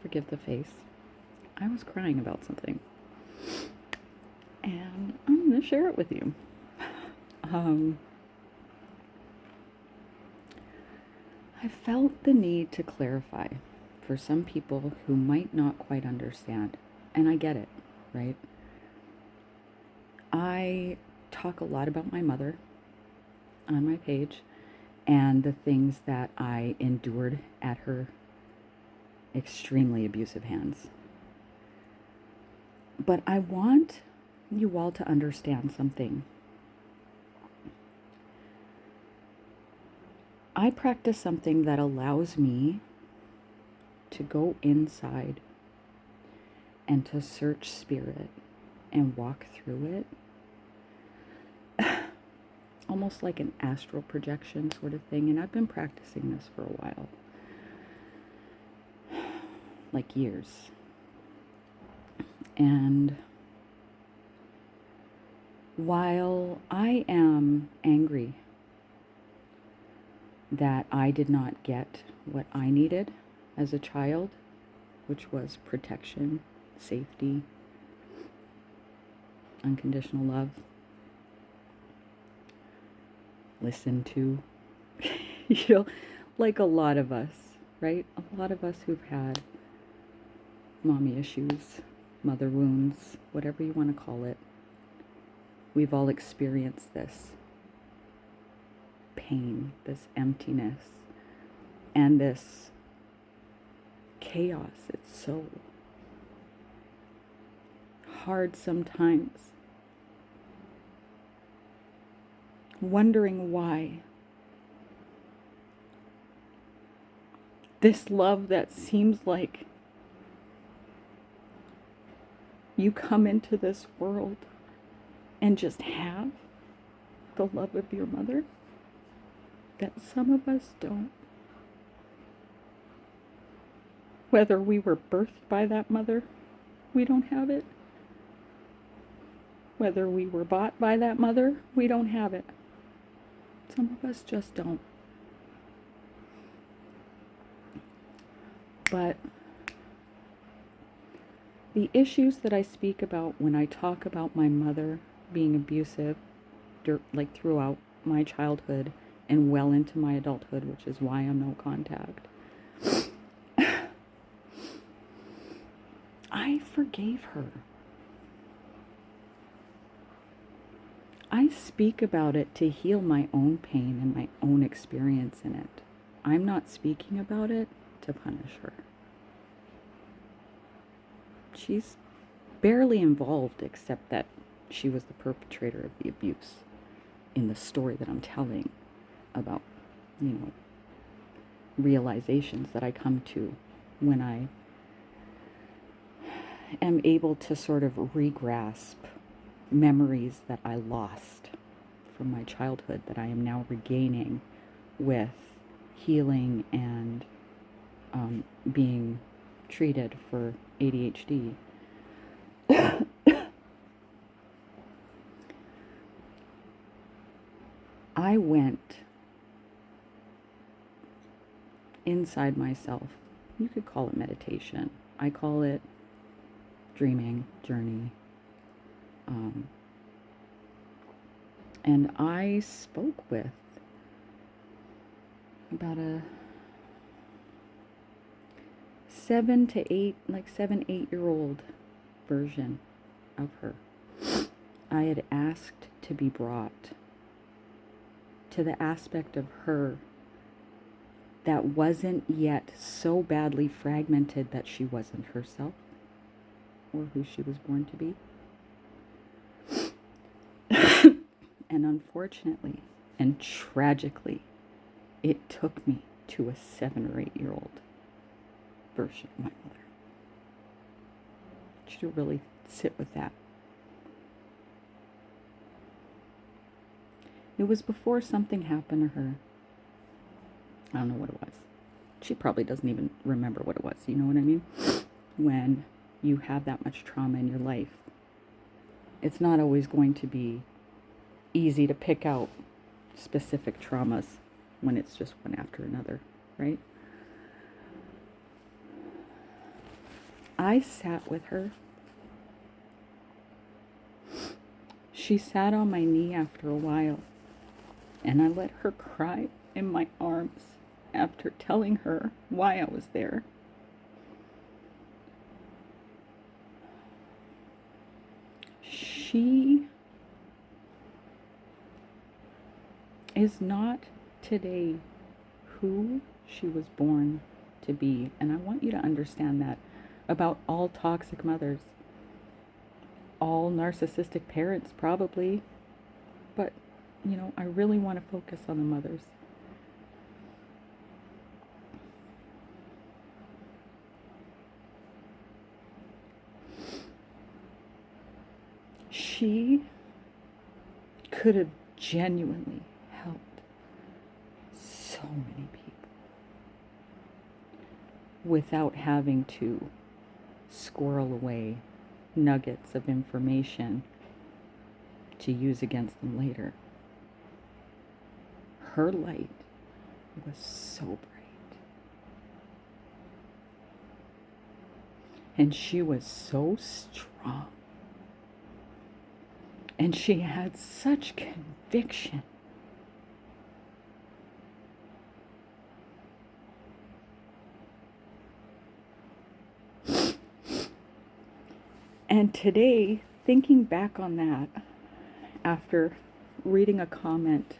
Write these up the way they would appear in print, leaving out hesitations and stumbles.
forgive the face. I was crying about something. And I'm going to share it with you. I felt the need to clarify for some people who might not quite understand. And I get it, right? I talk a lot about my mother on my page and the things that I endured at her extremely abusive hands. But I want you all to understand something. I practice something that allows me to go inside and to search spirit and walk through it. Almost like an astral projection sort of thing. And I've been practicing this for a while. Like years. And while I am angry that I did not get what I needed as a child, which was protection, safety, unconditional love, listen to, like a lot of us, right? A lot of us who've had mommy issues, mother wounds, whatever you want to call it. We've all experienced this pain, this emptiness, and this chaos. It's so hard sometimes. Wondering why this love that seems like you come into this world and just have the love of your mother, that some of us don't. Whether we were birthed by that mother, we don't have it. Whether we were bought by that mother, we don't have it. Some of us just don't. But the issues that I speak about when I talk about my mother being abusive, like throughout my childhood and well into my adulthood, which is why I'm no contact, I forgave her. I speak about it to heal my own pain and my own experience in it. I'm not speaking about it to punish her. She's barely involved, except that she was the perpetrator of the abuse in the story that I'm telling about, realizations that I come to when I am able to sort of re-grasp memories that I lost from my childhood that I am now regaining with healing and being treated for ADHD. I went inside myself. You could call it meditation. I call it dreaming, journey. And I spoke with about a 7-8-year-old version of her. I had asked to be brought to the aspect of her that wasn't yet so badly fragmented that she wasn't herself or who she was born to be. And unfortunately and tragically, it took me to a 7 or 8-year-old version of my mother. I should really sit with that. It was before something happened to her. I don't know what it was. She probably doesn't even remember what it was. You know what I mean? When you have that much trauma in your life, it's not always going to be easy to pick out specific traumas when it's just one after another, right? I sat with her. She sat on my knee after a while, and I let her cry in my arms after telling her why I was there. She is not today who she was born to be. And I want you to understand that about all toxic mothers, all narcissistic parents probably, but I really want to focus on the mothers. She could have genuinely helped so many people without having to squirrel away nuggets of information to use against them later. Her light was so bright. And she was so strong. And she had such conviction. And today, thinking back on that, after reading a comment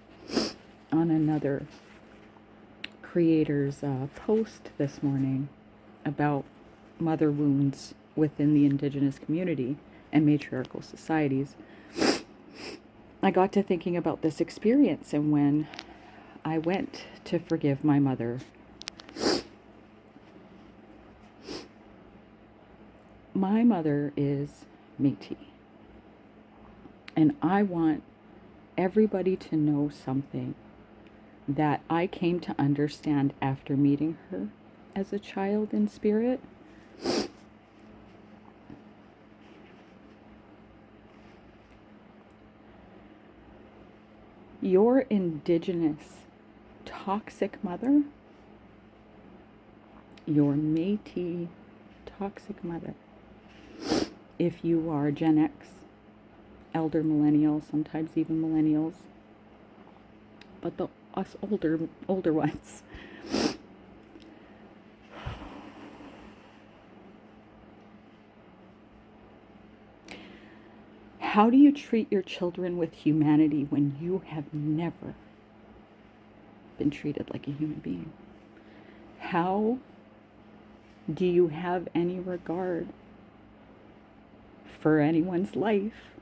on another creator's post this morning about mother wounds within the Indigenous community and matriarchal societies, I got to thinking about this experience and when I went to forgive my mother. My mother is Métis, and I want everybody to know something that I came to understand after meeting her as a child in spirit. Your Indigenous toxic mother, your Métis toxic mother, if you are Gen X, elder millennials, sometimes even millennials, but us older ones, how do you treat your children with humanity when you have never been treated like a human being? How do you have any regard for anyone's life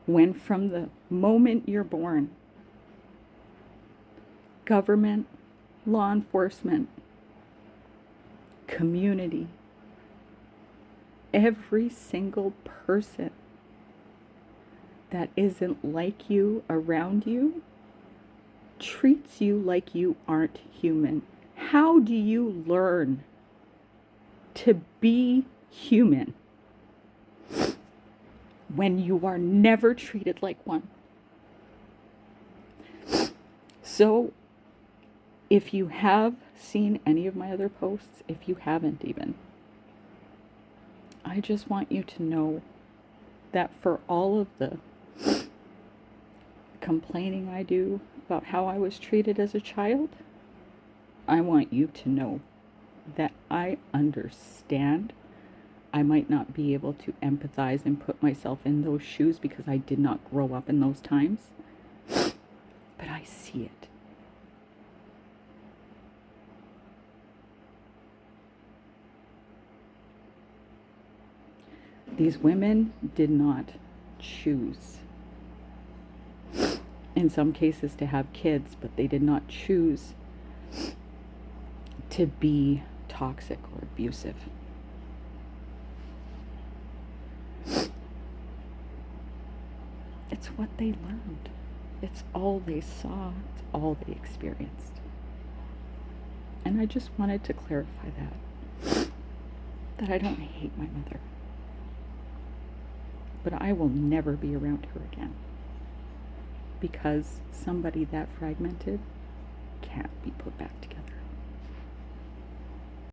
when from the moment you're born, government, law enforcement, community, every single person that isn't like you around you treats you like you aren't human? How do you learn to be human when you are never treated like one? So, if you have seen any of my other posts, if you haven't even, I just want you to know that for all of the complaining I do about how I was treated as a child, I want you to know that I understand. I might not be able to empathize and put myself in those shoes because I did not grow up in those times, but I see it. These women did not choose, in some cases, to have kids, but they did not choose to be toxic or abusive. It's what they learned. It's all they saw. It's all they experienced. And I just wanted to clarify that I don't hate my mother, but I will never be around her again, because somebody that fragmented can't be put back together.